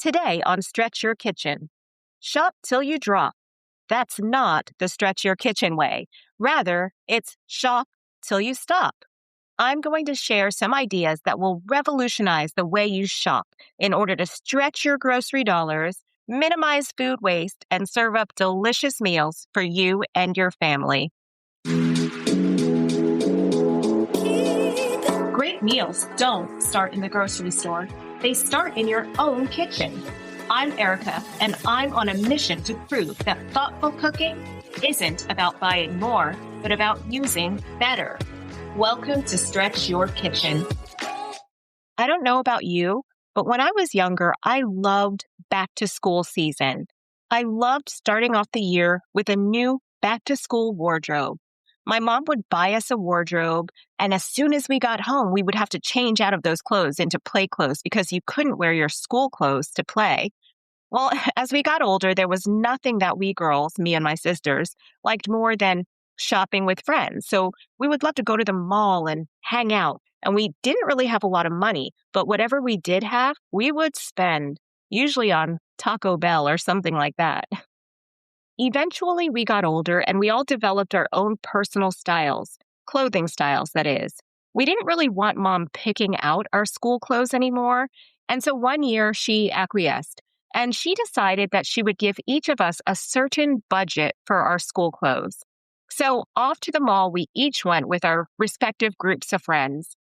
Today on Stretch Your Kitchen, shop till you drop. That's not the Stretch Your Kitchen way. Rather, it's shop till you stop. I'm going to share some ideas that will revolutionize the way you shop in order to stretch your grocery dollars, minimize food waste, and serve up delicious meals for you and your family. Great meals don't start in the grocery store. They start in your own kitchen. I'm Erica, and I'm on a mission to prove that thoughtful cooking isn't about buying more, but about using better. Welcome to Stretch Your Kitchen. I don't know about you, but when I was younger, I loved back-to-school season. I loved starting off the year with a new back-to-school wardrobe. My mom would buy us a wardrobe, and as soon as we got home, we would have to change out of those clothes into play clothes because you couldn't wear your school clothes to play. Well, as we got older, there was nothing that we girls, me and my sisters, liked more than shopping with friends. So we would love to go to the mall and hang out. And we didn't really have a lot of money, but whatever we did have, we would spend, usually on Taco Bell or something like that. Eventually, we got older and we all developed our own personal styles, clothing styles, that is. We didn't really want mom picking out our school clothes anymore. And so one year she acquiesced and she decided that she would give each of us a certain budget for our school clothes. So off to the mall, we each went with our respective groups of friends.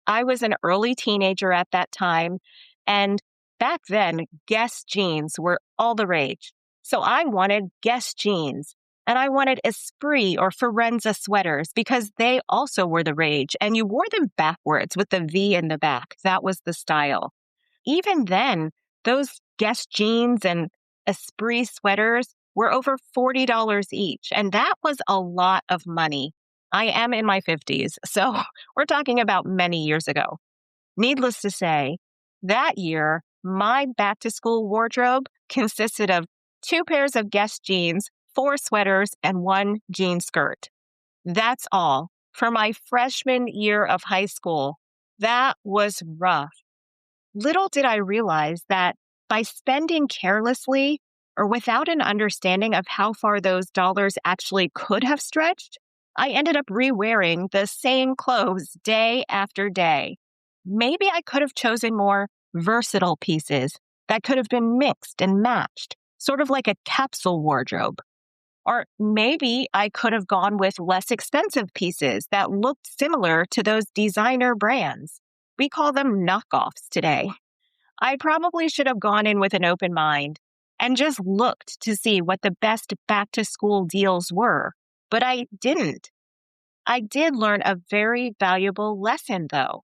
I was an early teenager at that time, and back then, Guess jeans were all the rage. So I wanted Guess jeans, and I wanted Esprit or Forenza sweaters because they also were the rage, and you wore them backwards with the V in the back. That was the style. Even then, those Guess jeans and Esprit sweaters were over $40 each, and that was a lot of money. I am in my 50s, so we're talking about many years ago. Needless to say, that year, my back-to-school wardrobe consisted of 2 pairs of Guess jeans, 4 sweaters, and 1 jean skirt. That's all for my freshman year of high school. That was rough. Little did I realize that by spending carelessly or without an understanding of how far those dollars actually could have stretched, I ended up re-wearing the same clothes day after day. Maybe I could have chosen more versatile pieces that could have been mixed and matched, sort of like a capsule wardrobe. Or maybe I could have gone with less expensive pieces that looked similar to those designer brands. We call them knockoffs today. I probably should have gone in with an open mind and just looked to see what the best back-to-school deals were, but I didn't. I did learn a very valuable lesson, though.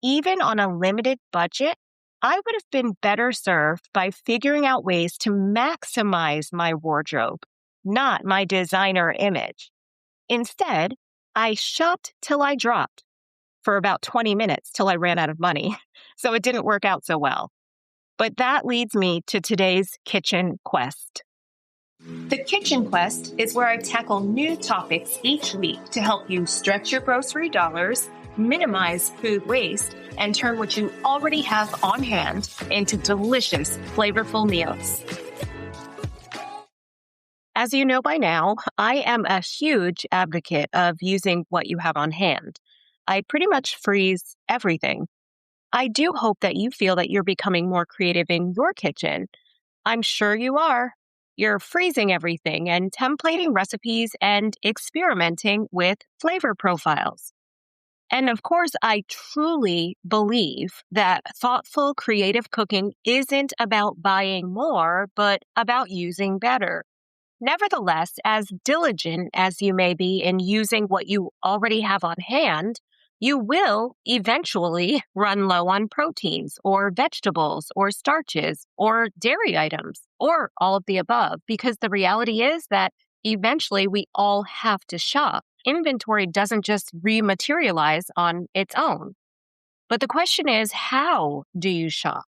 Even on a limited budget, I would have been better served by figuring out ways to maximize my wardrobe, not my designer image. Instead, I shopped till I dropped for about 20 minutes till I ran out of money, so it didn't work out so well. But that leads me to today's Kitchen Quest. The Kitchen Quest is where I tackle new topics each week to help you stretch your grocery dollars, minimize food waste, and turn what you already have on hand into delicious, flavorful meals. As you know by now, I am a huge advocate of using what you have on hand. I pretty much freeze everything. I do hope that you feel that you're becoming more creative in your kitchen. I'm sure you are. You're freezing everything and templating recipes and experimenting with flavor profiles. And of course, I truly believe that thoughtful, creative cooking isn't about buying more, but about using better. Nevertheless, as diligent as you may be in using what you already have on hand, you will eventually run low on proteins or vegetables or starches or dairy items or all of the above, because the reality is that eventually we all have to shop. Inventory doesn't just rematerialize on its own. But the question is, how do you shop?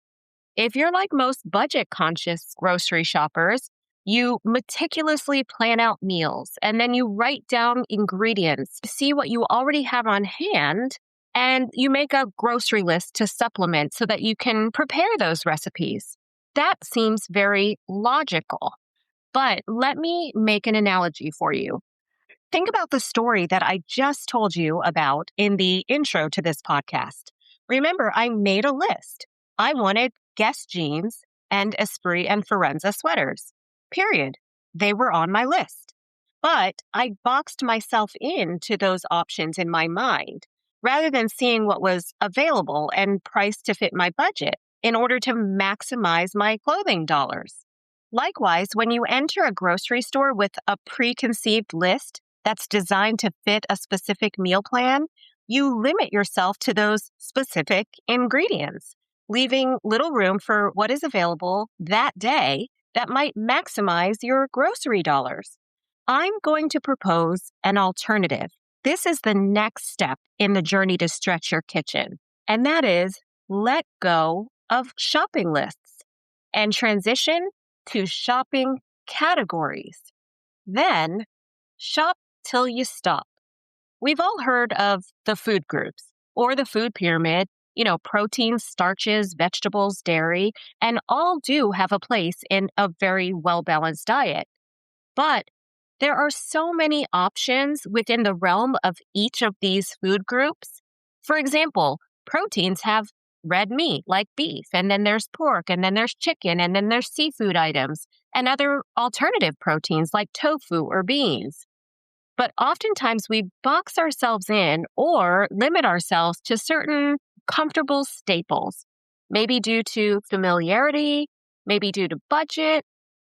If you're like most budget-conscious grocery shoppers, you meticulously plan out meals and then you write down ingredients, see what you already have on hand, and you make a grocery list to supplement so that you can prepare those recipes. That seems very logical. But let me make an analogy for you. Think about the story that I just told you about in the intro to this podcast. Remember, I made a list. I wanted Guess jeans and Esprit and Firenze sweaters. Period. They were on my list. But I boxed myself into those options in my mind rather than seeing what was available and priced to fit my budget in order to maximize my clothing dollars. Likewise, when you enter a grocery store with a preconceived list that's designed to fit a specific meal plan, you limit yourself to those specific ingredients, leaving little room for what is available that day that might maximize your grocery dollars. I'm going to propose an alternative. This is the next step in the journey to stretch your kitchen, and that is let go of shopping lists and transition to shopping categories. Then shop till you stop. We've all heard of the food groups or the food pyramid, proteins, starches, vegetables, dairy, and all do have a place in a very well-balanced diet. But there are so many options within the realm of each of these food groups. For example, proteins have red meat like beef, and then there's pork, and then there's chicken, and then there's seafood items, and other alternative proteins like tofu or beans. But oftentimes we box ourselves in or limit ourselves to certain comfortable staples, maybe due to familiarity, maybe due to budget,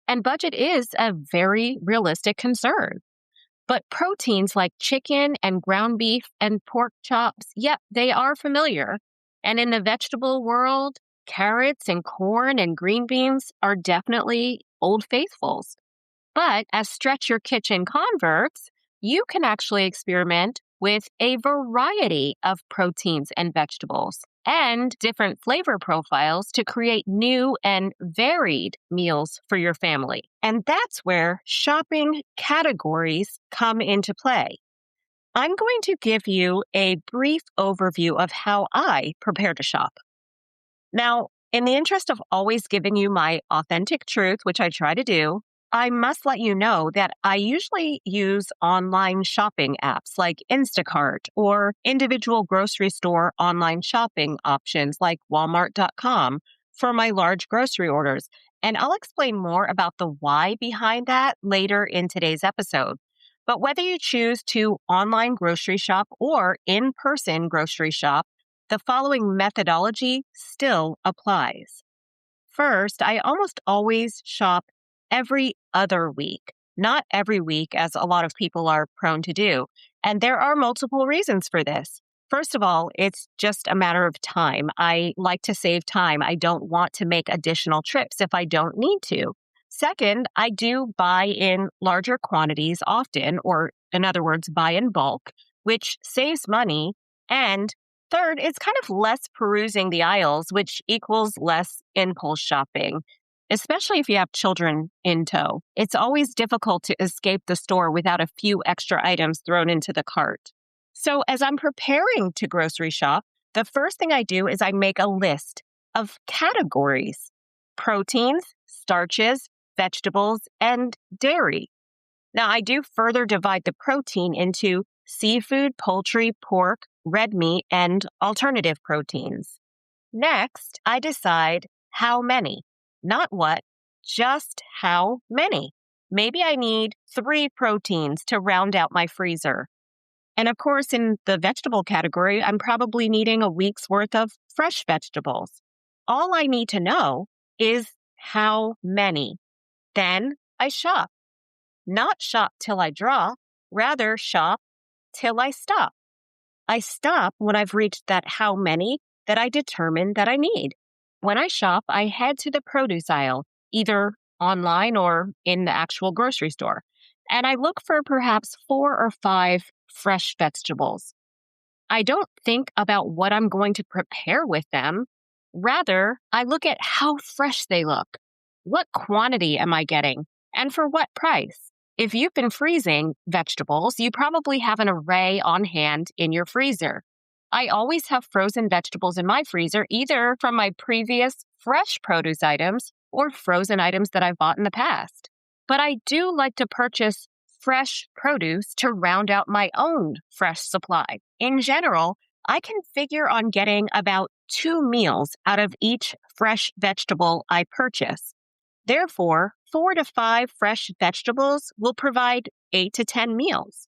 and budget is a very realistic concern. But proteins like chicken and ground beef and pork chops, they are familiar. And in the vegetable world, carrots and corn and green beans are definitely old faithfuls. But as Stretch Your Kitchen converts, you can actually experiment with a variety of proteins and vegetables and different flavor profiles to create new and varied meals for your family. And that's where shopping categories come into play. I'm going to give you a brief overview of how I prepare to shop. Now, in the interest of always giving you my authentic truth, which I try to do, I must let you know that I usually use online shopping apps like Instacart or individual grocery store online shopping options like Walmart.com for my large grocery orders. And I'll explain more about the why behind that later in today's episode. But whether you choose to online grocery shop or in-person grocery shop, the following methodology still applies. First, I almost always shop every other week, not every week, as a lot of people are prone to do. And there are multiple reasons for this. First of all, it's just a matter of time. I like to save time. I don't want to make additional trips if I don't need to. Second, I do buy in larger quantities often, or in other words, buy in bulk, which saves money. And third, it's kind of less perusing the aisles, which equals less impulse shopping, especially if you have children in tow. It's always difficult to escape the store without a few extra items thrown into the cart. So as I'm preparing to grocery shop, the first thing I do is I make a list of categories: proteins, starches, vegetables, and dairy. Now, I do further divide the protein into seafood, poultry, pork, red meat, and alternative proteins. Next, I decide how many, not what, just how many. Maybe I need 3 proteins to round out my freezer. And of course, in the vegetable category, I'm probably needing a week's worth of fresh vegetables. All I need to know is how many. Then I shop. Not shop till I draw, rather shop till I stop. I stop when I've reached that how many that I determine that I need. When I shop, I head to the produce aisle, either online or in the actual grocery store, and I look for perhaps 4 or 5 fresh vegetables. I don't think about what I'm going to prepare with them. Rather, I look at how fresh they look. What quantity am I getting? And for what price? If you've been freezing vegetables, you probably have an array on hand in your freezer. I always have frozen vegetables in my freezer, either from my previous fresh produce items or frozen items that I've bought in the past. But I do like to purchase fresh produce to round out my own fresh supply. In general, I can figure on getting about 2 meals out of each fresh vegetable I purchase. Therefore, 4 to 5 fresh vegetables will provide 8 to 10 meals.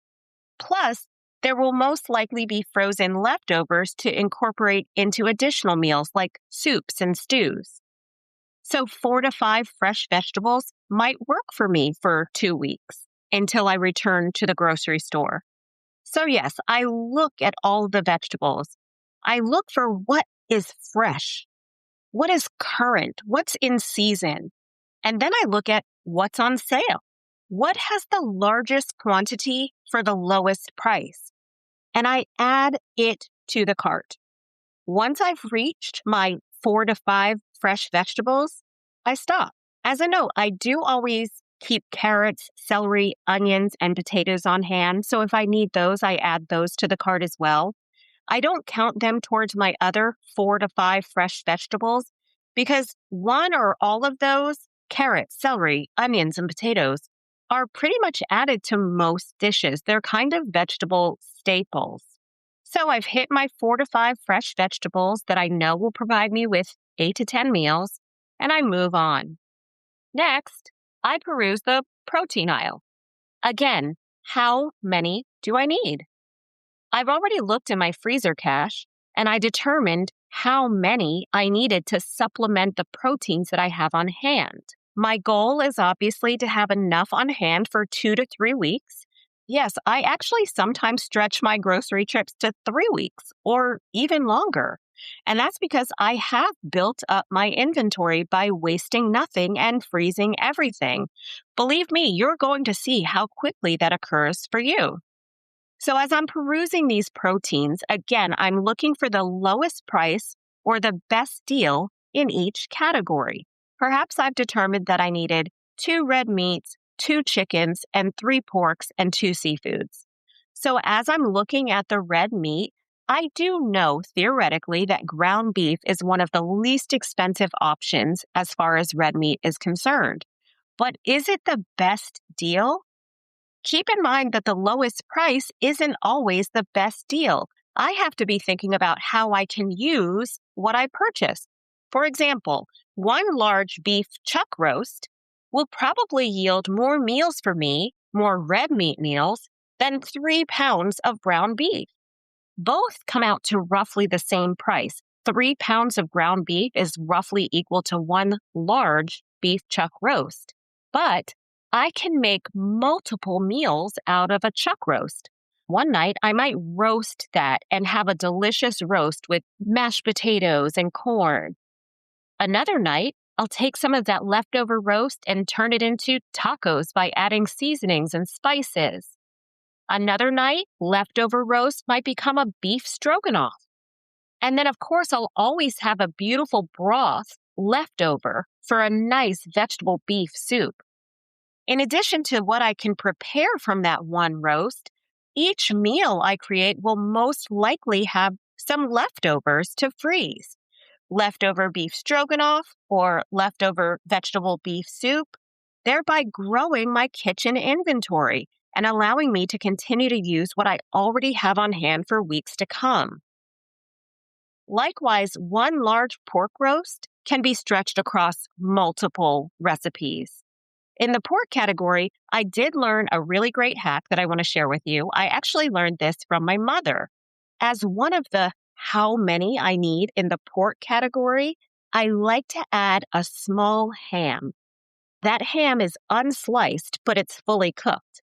Plus, there will most likely be frozen leftovers to incorporate into additional meals like soups and stews. So 4 to 5 fresh vegetables might work for me for 2 weeks until I return to the grocery store. So yes, I look at all the vegetables. I look for what is fresh, what is current, what's in season. And then I look at what's on sale. What has the largest quantity for the lowest price? And I add it to the cart. Once I've reached my 4 to 5 fresh vegetables, I stop. As a note, I do always keep carrots, celery, onions, and potatoes on hand. So if I need those, I add those to the cart as well. I don't count them towards my other 4 to 5 fresh vegetables because one or all of those, carrots, celery, onions, and potatoes, are pretty much added to most dishes. They're kind of vegetable staples. So I've hit my 4 to 5 fresh vegetables that I know will provide me with 8 to 10 meals, and I move on. Next, I peruse the protein aisle. Again, how many do I need? I've already looked in my freezer cache, and I determined how many I needed to supplement the proteins that I have on hand. My goal is obviously to have enough on hand for 2 to 3 weeks. Yes, I actually sometimes stretch my grocery trips to 3 weeks or even longer. And that's because I have built up my inventory by wasting nothing and freezing everything. Believe me, you're going to see how quickly that occurs for you. So as I'm perusing these proteins, again, I'm looking for the lowest price or the best deal in each category. Perhaps I've determined that I needed 2 red meats, 2 chickens, and 3 porks and 2 seafoods. So as I'm looking at the red meat, I do know theoretically that ground beef is one of the least expensive options as far as red meat is concerned. But is it the best deal? Keep in mind that the lowest price isn't always the best deal. I have to be thinking about how I can use what I purchase. For example, 1 large beef chuck roast will probably yield more meals for me, more red meat meals, than 3 pounds of ground beef. Both come out to roughly the same price. 3 pounds of ground beef is roughly equal to 1 large beef chuck roast. But I can make multiple meals out of a chuck roast. One night, I might roast that and have a delicious roast with mashed potatoes and corn. Another night, I'll take some of that leftover roast and turn it into tacos by adding seasonings and spices. Another night, leftover roast might become a beef stroganoff. And then, of course, I'll always have a beautiful broth left over for a nice vegetable beef soup. In addition to what I can prepare from that one roast, each meal I create will most likely have some leftovers to freeze. Leftover beef stroganoff or leftover vegetable beef soup, thereby growing my kitchen inventory and allowing me to continue to use what I already have on hand for weeks to come. Likewise, 1 large pork roast can be stretched across multiple recipes. In the pork category, I did learn a really great hack that I want to share with you. I actually learned this from my mother. As one of the how many I need in the pork category, I like to add a small ham. That ham is unsliced, but it's fully cooked.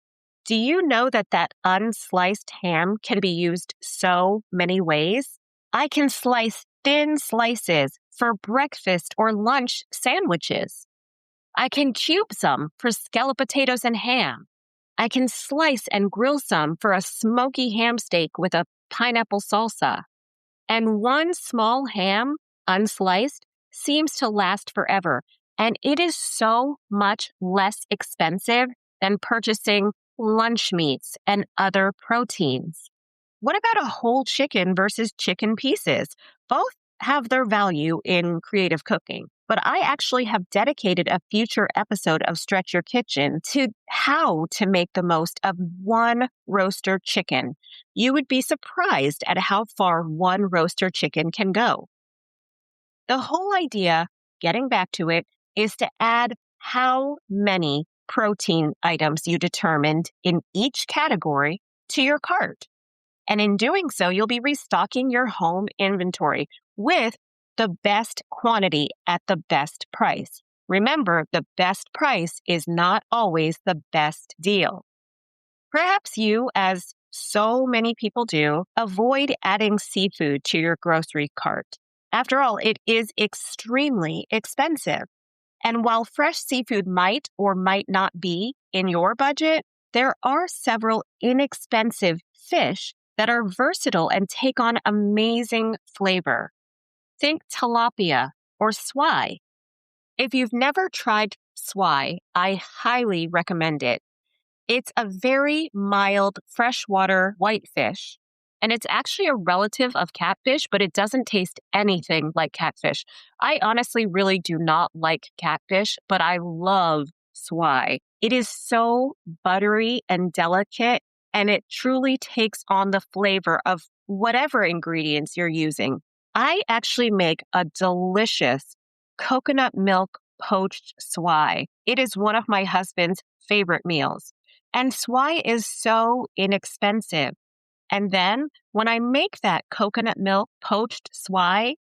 Do you know that that unsliced ham can be used so many ways? I can slice thin slices for breakfast or lunch sandwiches. I can cube some for scalloped potatoes and ham. I can slice and grill some for a smoky ham steak with a pineapple salsa. And one small ham, unsliced, seems to last forever. And it is so much less expensive than purchasing lunch meats and other proteins. What about a whole chicken versus chicken pieces? Both have their value in creative cooking. But I actually have dedicated a future episode of Stretch Your Kitchen to how to make the most of one roaster chicken. You would be surprised at how far one roaster chicken can go. The whole idea, getting back to it, is to add how many protein items you determined in each category to your cart. And in doing so, you'll be restocking your home inventory with the best quantity at the best price. Remember, the best price is not always the best deal. Perhaps you, as so many people do, avoid adding seafood to your grocery cart. After all, it is extremely expensive. And while fresh seafood might or might not be in your budget, there are several inexpensive fish that are versatile and take on amazing flavor. Think tilapia or swai. If you've never tried swai, I highly recommend it. It's a very mild freshwater whitefish, and it's actually a relative of catfish, but it doesn't taste anything like catfish. I honestly really do not like catfish, but I love swai. It is so buttery and delicate, and it truly takes on the flavor of whatever ingredients you're using. I actually make a delicious coconut milk poached swai. It is one of my husband's favorite meals. And swai is so inexpensive. And then when I make that coconut milk poached swai,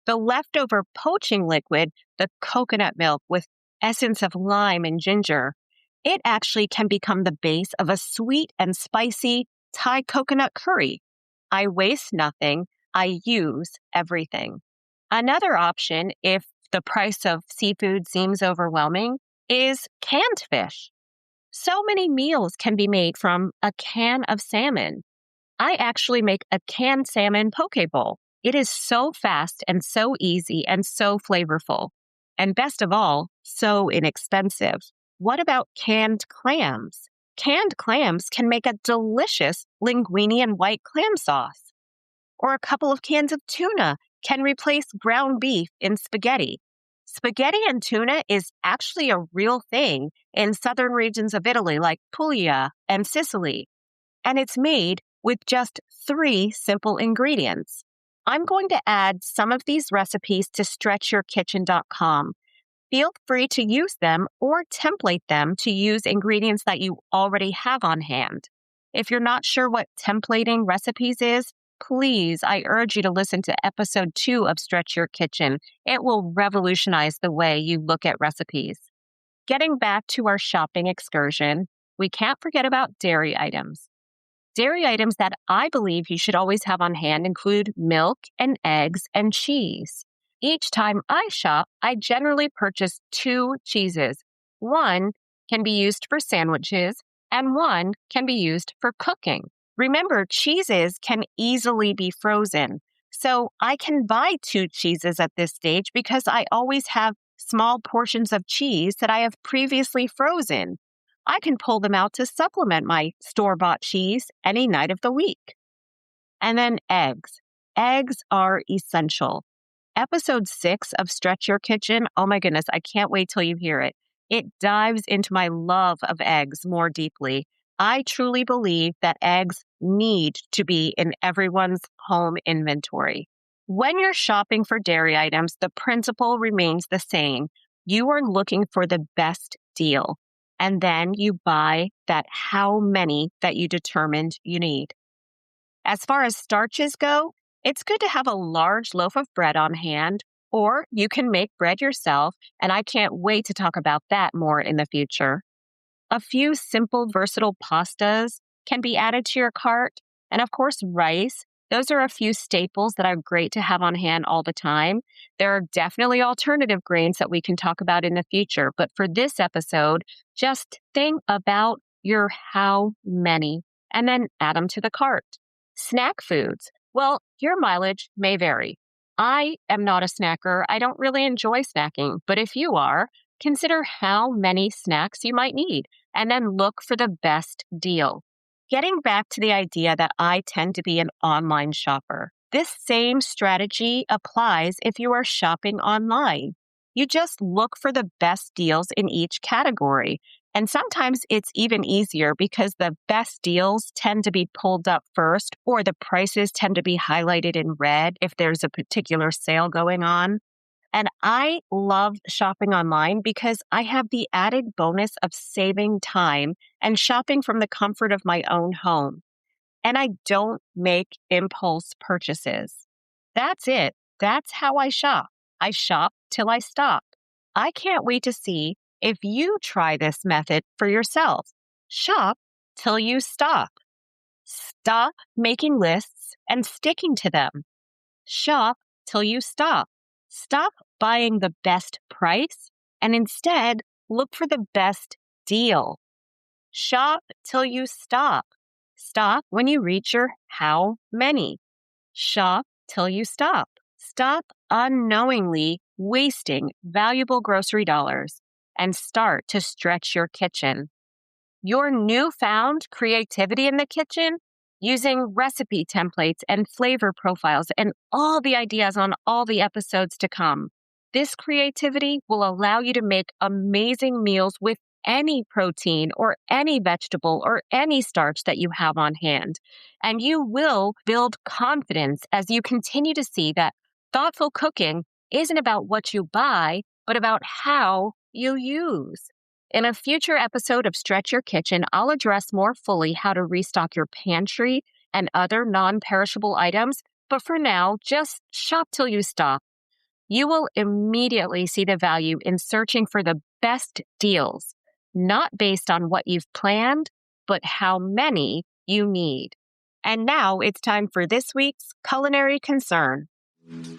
the leftover poaching liquid, the coconut milk with essence of lime and ginger, it actually can become the base of a sweet and spicy Thai coconut curry. I waste nothing. I use everything. Another option, if the price of seafood seems overwhelming, is canned fish. So many meals can be made from a can of salmon. I actually make a canned salmon poke bowl. It is so fast and so easy and so flavorful. And best of all, so inexpensive. What about canned clams? Canned clams can make a delicious linguine and white clam sauce. Or a couple of cans of tuna can replace ground beef in spaghetti. Spaghetti and tuna is actually a real thing in southern regions of Italy like Puglia and Sicily, and it's made with just 3 simple ingredients. I'm going to add some of these recipes to stretchyourkitchen.com. Feel free to use them or template them to use ingredients that you already have on hand. If you're not sure what templating recipes is, please, I urge you to listen to episode 2 of Stretch Your Kitchen. It will revolutionize the way you look at recipes. Getting back to our shopping excursion, we can't forget about dairy items. Dairy items that I believe you should always have on hand include milk and eggs and cheese. Each time I shop, I generally purchase 2 cheeses. One can be used for sandwiches, and one can be used for cooking. Remember, cheeses can easily be frozen, so I can buy 2 cheeses at this stage because I always have small portions of cheese that I have previously frozen. I can pull them out to supplement my store-bought cheese any night of the week. And then eggs. Eggs are essential. Episode 6 of Stretch Your Kitchen, oh my goodness, I can't wait till you hear it. It dives into my love of eggs more deeply. I truly believe that eggs need to be in everyone's home inventory. When you're shopping for dairy items, the principle remains the same. You are looking for the best deal, and then you buy that how many that you determined you need. As far as starches go, it's good to have a large loaf of bread on hand, or you can make bread yourself, and I can't wait to talk about that more in the future. A few simple, versatile pastas can be added to your cart, and of course, rice. Those are a few staples that are great to have on hand all the time. There are definitely alternative grains that we can talk about in the future, but for this episode, just think about your how many and then add them to the cart. Snack foods. Well, your mileage may vary. I am not a snacker. I don't really enjoy snacking, but if you are, consider how many snacks you might need and then look for the best deal. Getting back to the idea that I tend to be an online shopper, this same strategy applies if you are shopping online. You just look for the best deals in each category. And sometimes it's even easier because the best deals tend to be pulled up first, or the prices tend to be highlighted in red if there's a particular sale going on. And I love shopping online because I have the added bonus of saving time and shopping from the comfort of my own home. And I don't make impulse purchases. That's it. That's how I shop. I shop till I stop. I can't wait to see if you try this method for yourself. Shop till you stop. Stop making lists and sticking to them. Shop till you stop. Stop buying the best price and instead look for the best deal. Shop till you stop. Stop when you reach your how many. Shop till you stop. Stop unknowingly wasting valuable grocery dollars and start to stretch your kitchen. Your newfound creativity in the kitchen, using recipe templates and flavor profiles and all the ideas on all the episodes to come. This creativity will allow you to make amazing meals with any protein or any vegetable or any starch that you have on hand. And you will build confidence as you continue to see that thoughtful cooking isn't about what you buy, but about how you use. In a future episode of Stretch Your Kitchen, I'll address more fully how to restock your pantry and other non-perishable items. But for now, just shop till you stop. You will immediately see the value in searching for the best deals, not based on what you've planned, but how many you need. And now it's time for this week's culinary concern.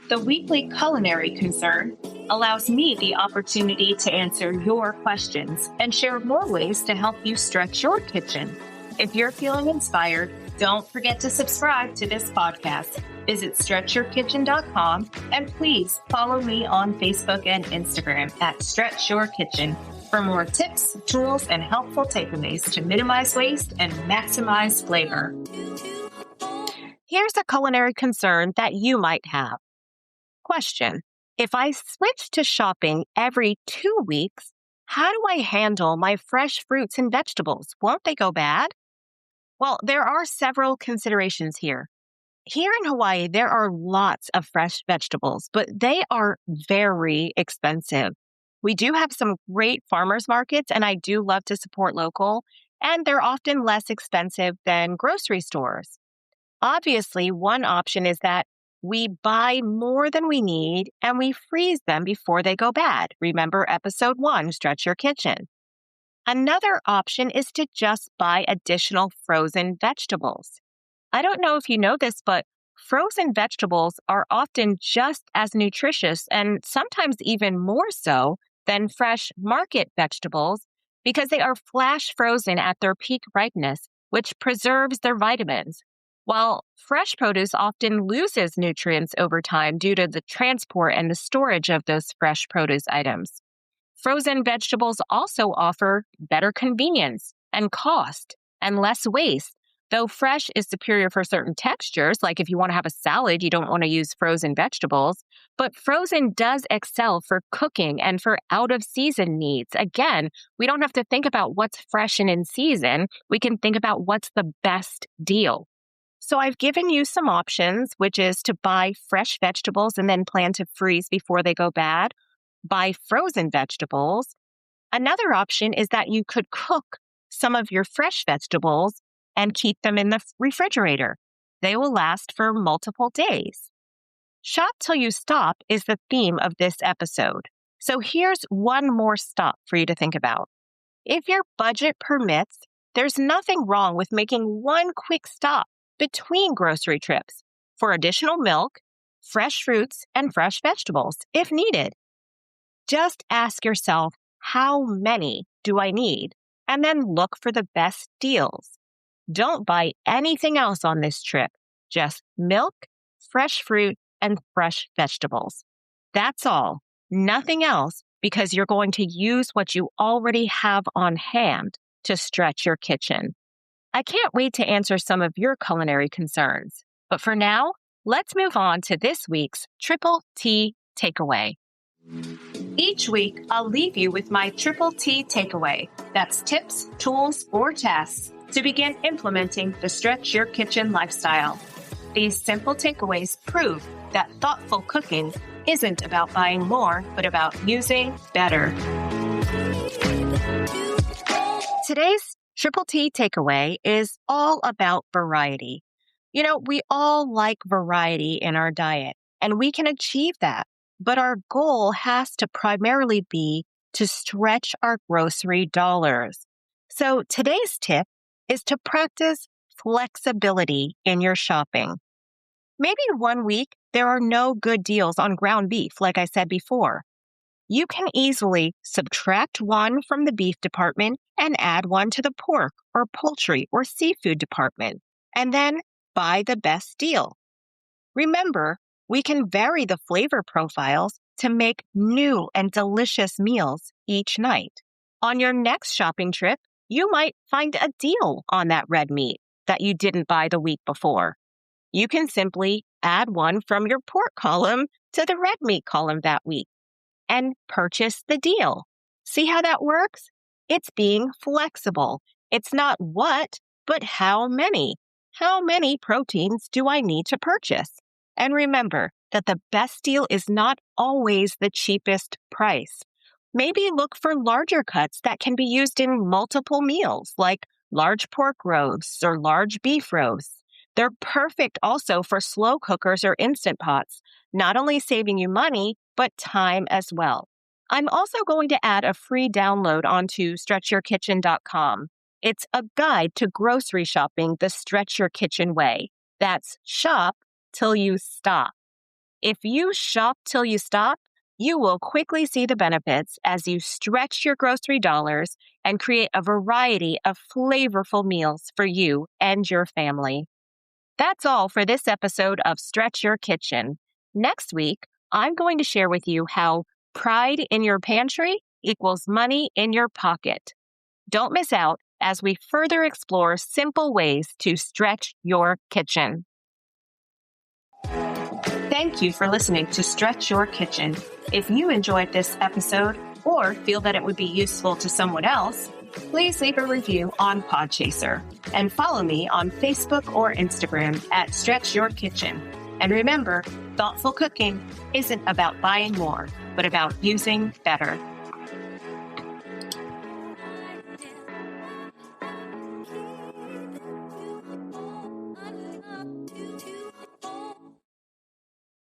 The weekly culinary concern allows me the opportunity to answer your questions and share more ways to help you stretch your kitchen. If you're feeling inspired, don't forget to subscribe to this podcast. Visit stretchyourkitchen.com and please follow me on Facebook and Instagram at Stretch Your Kitchen for more tips, tools, and helpful takeaways to minimize waste and maximize flavor. Here's a culinary concern that you might have. Question: if I switch to shopping every 2 weeks, how do I handle my fresh fruits and vegetables? Won't they go bad? Well, there are several considerations here. Here in Hawaii, there are lots of fresh vegetables, but they are very expensive. We do have some great farmers markets, and I do love to support local, and they're often less expensive than grocery stores. Obviously, one option is that we buy more than we need and we freeze them before they go bad. Remember episode 1, Stretch Your Kitchen. Another option is to just buy additional frozen vegetables. I don't know if you know this, but frozen vegetables are often just as nutritious and sometimes even more so than fresh market vegetables because they are flash frozen at their peak ripeness, which preserves their vitamins. While fresh produce often loses nutrients over time due to the transport and the storage of those fresh produce items. Frozen vegetables also offer better convenience and cost and less waste, though fresh is superior for certain textures, like if you want to have a salad, you don't want to use frozen vegetables. But frozen does excel for cooking and for out-of-season needs. Again, we don't have to think about what's fresh and in season. We can think about what's the best deal. So I've given you some options, which is to buy fresh vegetables and then plan to freeze before they go bad, buy frozen vegetables. Another option is that you could cook some of your fresh vegetables and keep them in the refrigerator. They will last for multiple days. Shop till you stop is the theme of this episode. So here's one more stop for you to think about. If your budget permits, there's nothing wrong with making one quick stop between grocery trips for additional milk, fresh fruits, and fresh vegetables if needed. Just ask yourself, how many do I need? And then look for the best deals. Don't buy anything else on this trip, just milk, fresh fruit, and fresh vegetables. That's all, nothing else, because you're going to use what you already have on hand to stretch your kitchen. I can't wait to answer some of your culinary concerns. But for now, let's move on to this week's Triple T Takeaway. Each week, I'll leave you with my Triple T takeaway. That's tips, tools, or tasks to begin implementing the Stretch Your Kitchen lifestyle. These simple takeaways prove that thoughtful cooking isn't about buying more, but about using better. Today's Triple T takeaway is all about variety. You know, we all like variety in our diet, and we can achieve that. But our goal has to primarily be to stretch our grocery dollars. So today's tip is to practice flexibility in your shopping. Maybe 1 week there are no good deals on ground beef, like I said before. You can easily subtract one from the beef department and add one to the pork or poultry or seafood department, and then buy the best deal. Remember, we can vary the flavor profiles to make new and delicious meals each night. On your next shopping trip, you might find a deal on that red meat that you didn't buy the week before. You can simply add one from your pork column to the red meat column that week and purchase the deal. See how that works? It's being flexible. It's not what, but how many. How many proteins do I need to purchase? And remember that the best deal is not always the cheapest price. Maybe look for larger cuts that can be used in multiple meals, like large pork roasts or large beef roasts. They're perfect also for slow cookers or Instant Pots, not only saving you money, but time as well. I'm also going to add a free download onto stretchyourkitchen.com. It's a guide to grocery shopping the Stretch Your Kitchen way. That's shop till you stop. If you shop till you stop, you will quickly see the benefits as you stretch your grocery dollars and create a variety of flavorful meals for you and your family. That's all for this episode of Stretch Your Kitchen. Next week, I'm going to share with you how pride in your pantry equals money in your pocket. Don't miss out as we further explore simple ways to stretch your kitchen. Thank you for listening to Stretch Your Kitchen. If you enjoyed this episode or feel that it would be useful to someone else, please leave a review on Podchaser and follow me on Facebook or Instagram at Stretch Your Kitchen. And remember, thoughtful cooking isn't about buying more, but about using better.